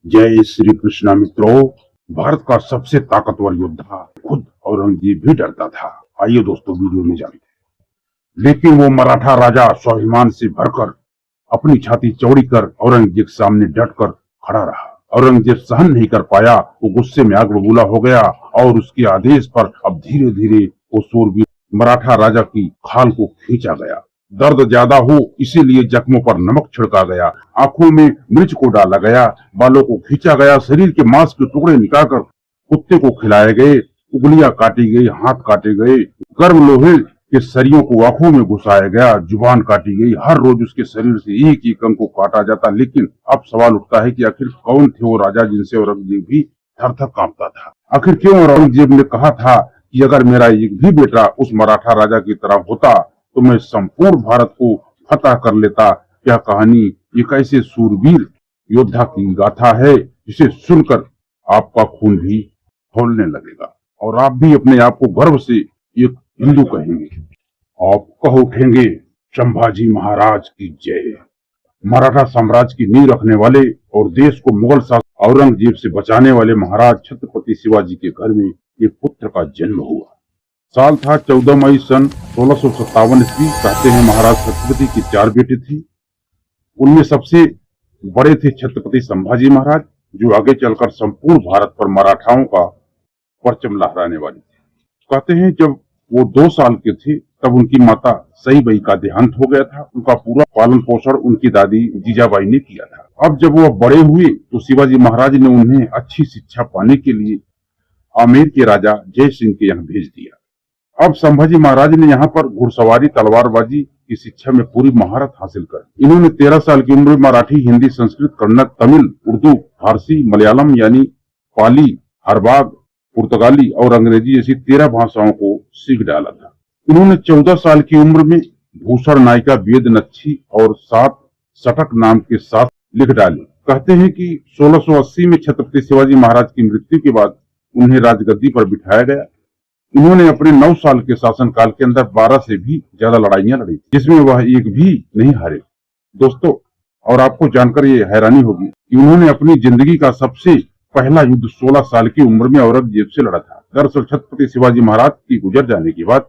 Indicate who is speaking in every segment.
Speaker 1: जय श्री कृष्णा मित्रों। भारत का सबसे ताकतवर योद्धा खुद औरंगजेब भी डरता था। आइए दोस्तों वीडियो में जानते हैं। लेकिन वो मराठा राजा स्वाभिमान से भरकर अपनी छाती चौड़ी कर औरंगजेब के सामने डटकर खड़ा रहा। औरंगजेब सहन नहीं कर पाया, वो गुस्से में आग बबूला हो गया और उसके आदेश पर अब धीरे धीरे वो शूरवीर मराठा राजा की खाल को खींचा गया। दर्द ज्यादा हो इसीलिए जख्मों पर नमक छिड़का गया, आंखों में मिर्च को डाला गया, बालों को खींचा गया, शरीर के मांस के टुकड़े निकालकर कुत्ते को खिलाए गए, उंगलियां काटी गई, हाथ काटे गए, गर्म लोहे के सरियों को आंखों में घुसाया गया, जुबान काटी गई। हर रोज उसके शरीर से एक एक अंग को काटा जाता। लेकिन अब सवाल उठता है कि आखिर कौन थे वो राजा जिनसे औरंगजेब भी थर थर कांपता था। आखिर क्यों औरंगजेब ने कहा था कि अगर मेरा एक भी बेटा उस मराठा राजा की तरह होता तो मैं संपूर्ण भारत को फतह कर लेता। यह कहानी एक ऐसे सूरवीर योद्धा की गाथा है जिसे सुनकर आपका खून भी खौलने लगेगा और आप भी अपने आप को गर्व से एक हिंदू कहेंगे। आप कह उठेंगे, संभाजी महाराज की जय। मराठा साम्राज्य की नींव रखने वाले और देश को मुगल शासक औरंगजेब से बचाने वाले महाराज छत्रपति शिवाजी के घर में एक पुत्र का जन्म हुआ। साल था 14 मई सन 1657 ईस्वी। कहते हैं महाराज छत्रपति की 4 बेटे थे। उनमें सबसे बड़े थे छत्रपति संभाजी महाराज, जो आगे चलकर संपूर्ण भारत पर मराठाओं का परचम लहराने वाले थे। कहते हैं जब वो 2 साल के थे तब उनकी माता सईबाई का देहांत हो गया था। उनका पूरा पालन पोषण उनकी दादी जीजाबाई ने किया था। अब जब वो बड़े हुए तो शिवाजी महाराज ने उन्हें अच्छी शिक्षा पाने के लिए आमेर के राजा जय सिंह के यहाँ भेज दिया। अब संभाजी महाराज ने यहाँ पर घुड़सवारी, तलवारबाजी की शिक्षा में पूरी महारत हासिल कर इन्होंने 13 साल की उम्र में मराठी, हिंदी, संस्कृत, कन्नड़, तमिल, उर्दू, फारसी, मलयालम यानी पाली, हरबाग, पुर्तगाली और अंग्रेजी जैसी 13 भाषाओं को सीख डाला था। इन्होंने 14 साल की उम्र में भूषण नायिका वेद नच्छी और 7 शतक नाम के साथ लिख डाले। कहते हैं कि 1680 में छत्रपति शिवाजी महाराज की मृत्यु के बाद उन्हें राजगद्दी पर बिठाया गया। इन्होंने अपने 9 साल के शासनकाल के अंदर 12 से भी ज्यादा लड़ाइयां लड़ी, जिसमें वह एक भी नहीं हारे। दोस्तों, और आपको जानकर ये हैरानी होगी कि उन्होंने अपनी जिंदगी का सबसे पहला युद्ध 16 साल की उम्र में औरंगजेब से लड़ा था। दरअसल छत्रपति शिवाजी महाराज की गुजर जाने के बाद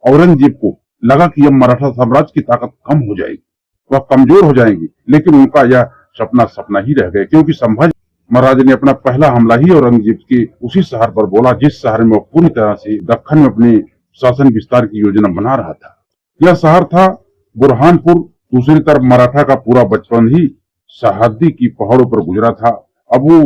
Speaker 1: औरंगजेब को लगा कि अब मराठा साम्राज्य की ताकत कम हो जाएगी, वह कमजोर हो जाएंगी। लेकिन उनका यह सपना ही रह गया, क्योंकि संभाजी महाराज ने अपना पहला हमला ही औरंगजेब के उसी शहर पर बोला जिस शहर में वह पूरी तरह से दक्कन में अपने शासन विस्तार की योजना बना रहा था। यह शहर था बुरहानपुर। दूसरी तरफ मराठा का पूरा बचपन ही सरहदी की पहाड़ों पर गुजरा था। अब वो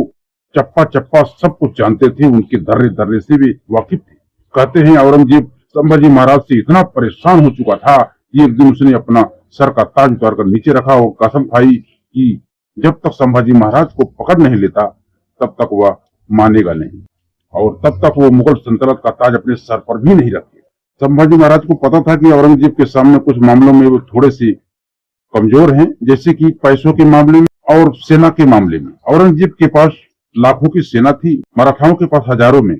Speaker 1: चप्पा चप्पा सब कुछ जानते थे, उनके दर्रे दर्रे से भी वाकिफ थे। कहते हैं औरंगजेब संभाजी महाराज से इतना परेशान हो चुका था कि एक दिन उसने अपना सर का ताज उतारकर नीचे रखा और कसम खाई कि जब तक संभाजी महाराज को पकड़ नहीं लेता तब तक वह मानेगा नहीं और तब तक वो मुगल सल्तनत का ताज अपने सर पर भी नहीं रखे। संभाजी महाराज को पता था कि औरंगजेब के सामने कुछ मामलों में वो थोड़े से कमजोर हैं, जैसे कि पैसों के मामले में और सेना के मामले में। औरंगजेब के पास लाखों की सेना थी, मराठाओं के पास हजारों में।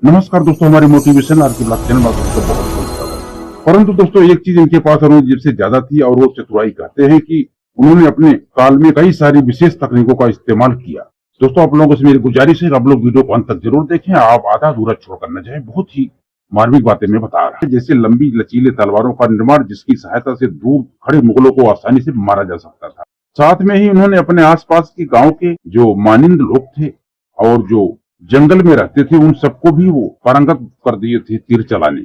Speaker 1: नमस्कार दोस्तों, हमारी मोटिवेशन आरके ब्लॉग चैनल में बहुत। परंतु दोस्तों एक चीज इनके पास औरंगजेब से ज्यादा थी और वो चतुराई। कहते हैं कि उन्होंने अपने काल में कई सारी विशेष तकनीकों का इस्तेमाल किया। दोस्तों आप लोगों से मेरी गुजारिश है, आप लोग वीडियो को अंत तक जरूर देखें। आप आधा अधूरा छोड़कर न जाए, बहुत ही मार्मिक बातें मैं बता रहा हूं। जैसे लंबी लचीले तलवारों का निर्माण, जिसकी सहायता से दूर खड़े मुगलों को आसानी से मारा जा सकता था। साथ में ही उन्होंने अपने आसपास के गांव के जो मानिंद लोग थे और जो जंगल में रहते थे उन सबको भी वो पारंगत कर दिए थे तीर चलाने,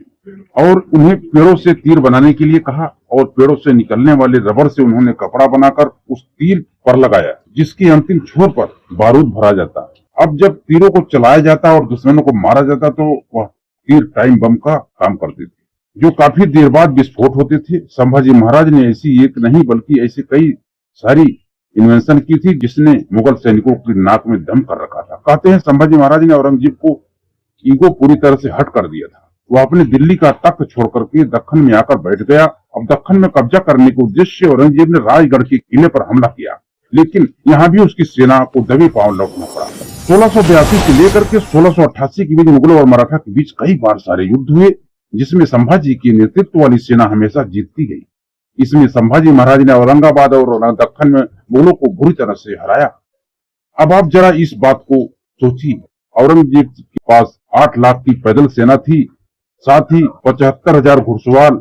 Speaker 1: और उन्हें पेड़ों से तीर बनाने के लिए कहा और पेड़ों से निकलने वाले रबर से उन्होंने कपड़ा बनाकर उस तीर पर लगाया, जिसकी अंतिम छोर पर बारूद भरा जाता। अब जब तीरों को चलाया जाता और दुश्मनों को मारा जाता तो वह तीर टाइम बम का काम करते थे, जो काफी देर बाद विस्फोट होते थे। संभाजी महाराज ने ऐसी एक नहीं बल्कि ऐसी कई सारी इन्वेंशन की थी जिसने मुगल सैनिकों की नाक में दम कर रखा था। कहते हैं संभाजी महाराज ने औरंगजेब को ईगो पूरी तरह से हट कर दिया था। वह अपने दिल्ली का तख्त छोड़ करके दक्कन में आकर बैठ गया। अब दक्कन में कब्जा करने के उद्देश्य से औरंगजेब ने राजगढ़ के किले पर हमला किया, लेकिन यहाँ भी उसकी सेना को दबे पांव लौटना पड़ा। 1682 से लेकर के 1688 के बीच मुगलों और मराठा के बीच कई बार सारे युद्ध हुए, जिसमें संभाजी की नेतृत्व वाली सेना हमेशा जीतती गई। इसमें संभाजी महाराज ने औरंगाबाद और दक्कन में मुगलों को बुरी तरह से हराया। अब आप जरा इस बात को सोचिए, औरंगजेब के पास 8 लाख की पैदल सेना थी, साथ ही 75,000 घुड़सवार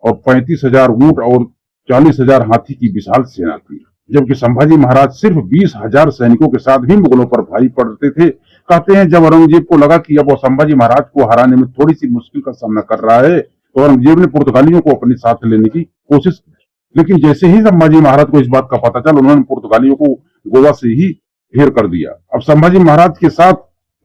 Speaker 1: और 35,000 ऊंट और 40,000 हाथी की विशाल सेना थी, जबकि संभाजी महाराज सिर्फ 20,000 सैनिकों के साथ भी मुगलों पर भारी पड़ते थे। कहते हैं जब औरंगजेब को लगा कि अब वो संभाजी महाराज को हराने में थोड़ी सी मुश्किल का सामना कर रहा है, तो औरंगजेब ने पुर्तगालियों को अपने साथ लेने की कोशिश की। लेकिन जैसे ही संभाजी महाराज को इस बात का पता चला, उन्होंने पुर्तगालियों को गोवा से ही ढेर कर दिया। अब संभाजी महाराज के साथ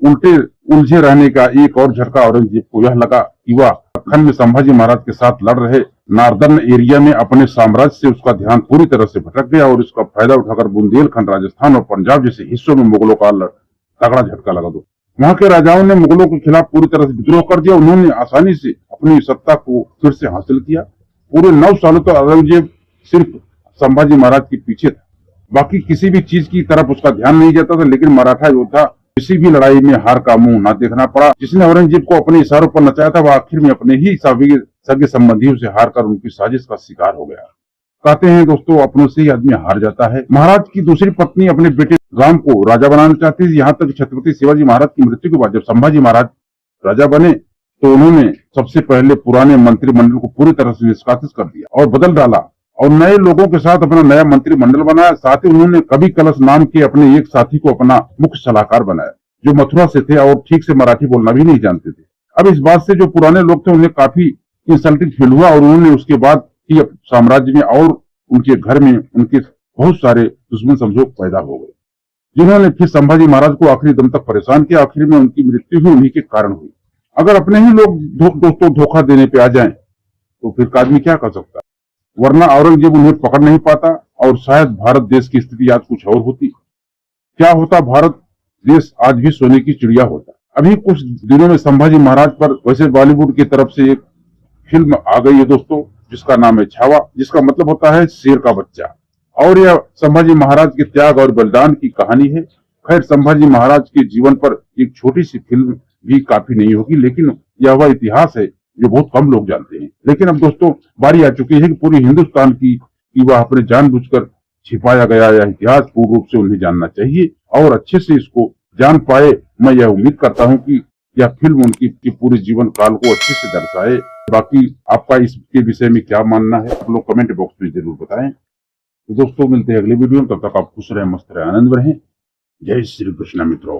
Speaker 1: उल्टे उलझे रहने का एक और झटका औरंगजेब को यह लगा कि वह दक्कन में संभाजी महाराज के साथ लड़ रहे नार्दर्न एरिया में अपने साम्राज्य से उसका ध्यान पूरी तरह से भटक गया और इसका फायदा उठाकर बुंदेलखंड, राजस्थान और पंजाब जैसे हिस्सों में मुगलों का तगड़ा झटका लगा दो। वहां के राजाओं ने मुगलों के खिलाफ पूरी तरह से विद्रोह कर दिया। उन्होंने आसानी से अपनी सत्ता को फिर से हासिल किया। पूरे 9 सालों तक औरंगजेब सिर्फ संभाजी महाराज के पीछे था, बाकी किसी भी चीज की तरफ उसका ध्यान नहीं जाता था। लेकिन मराठा योद्धा किसी भी लड़ाई में हार का मुंह ना देखना पड़ा। जिसने औरंगजेब को अपने इशारों पर नचाया था, वह आखिर में अपने ही सगे संबंधियों से हार कर उनकी साजिश का शिकार हो गया। कहते हैं दोस्तों, अपनों से ही आदमी हार जाता है। महाराज की दूसरी पत्नी अपने बेटे राम को राजा बनाना चाहती थी। यहाँ तक छत्रपति शिवाजी महाराज की मृत्यु के बाद जब संभाजी महाराज राजा बने, तो उन्होंने सबसे पहले पुराने मंत्रिमंडल को पूरी तरह से निष्कासित कर दिया और बदल डाला और नए लोगों के साथ अपना नया मंत्रिमंडल बनाया। साथ ही उन्होंने कवि कलश नाम के अपने एक साथी को अपना मुख्य सलाहकार बनाया, जो मथुरा से थे और ठीक से मराठी बोलना भी नहीं जानते थे। अब इस बात से जो पुराने लोग थे उन्हें काफी इंसल्टिंग फील हुआ और उन्होंने उसके बाद ही साम्राज्य में और उनके घर में उनके बहुत सारे दुश्मन समझौक पैदा हो गए, जिन्होंने फिर संभाजी महाराज को आखिरी दम तक परेशान किया। आखिर में उनकी मृत्यु भी उन्हीं के कारण हुई। अगर अपने ही लोग दोस्तों धोखा देने पे आ जाएं, तो फिर आदमी क्या कर सकता है? वरना औरंगजेब उन्हें पकड़ नहीं पाता और शायद भारत देश की स्थिति आज कुछ और होती। क्या होता? भारत देश आज भी सोने की चिड़िया होता। अभी कुछ दिनों में संभाजी महाराज पर वैसे बॉलीवुड की तरफ से एक फिल्म आ गई है दोस्तों, जिसका नाम है छावा, जिसका मतलब होता है शेर का बच्चा, और यह संभाजी महाराज के त्याग और बलिदान की कहानी है। खैर, संभाजी महाराज के जीवन पर एक छोटी सी फिल्म भी काफी नहीं होगी, लेकिन यह वह इतिहास है जो बहुत कम लोग जानते हैं। लेकिन अब दोस्तों बारी आ चुकी है कि पूरी हिंदुस्तान की वह अपने जानबूझकर छिपाया गया यह इतिहास पूर्ण रूप से उन्हें जानना चाहिए और अच्छे से इसको जान पाए। मैं यह उम्मीद करता हूं कि यह फिल्म उनकी पूरे जीवन काल को अच्छे से दर्शाए। बाकी आपका इसके विषय में क्या मानना है, आप लोग कमेंट बॉक्स में जरूर बताएं। तो दोस्तों मिलते हैं अगले वीडियो में, तब तक आप खुश रहें, मस्त रहें, आनंद में रहें। जय श्री कृष्ण मित्रों।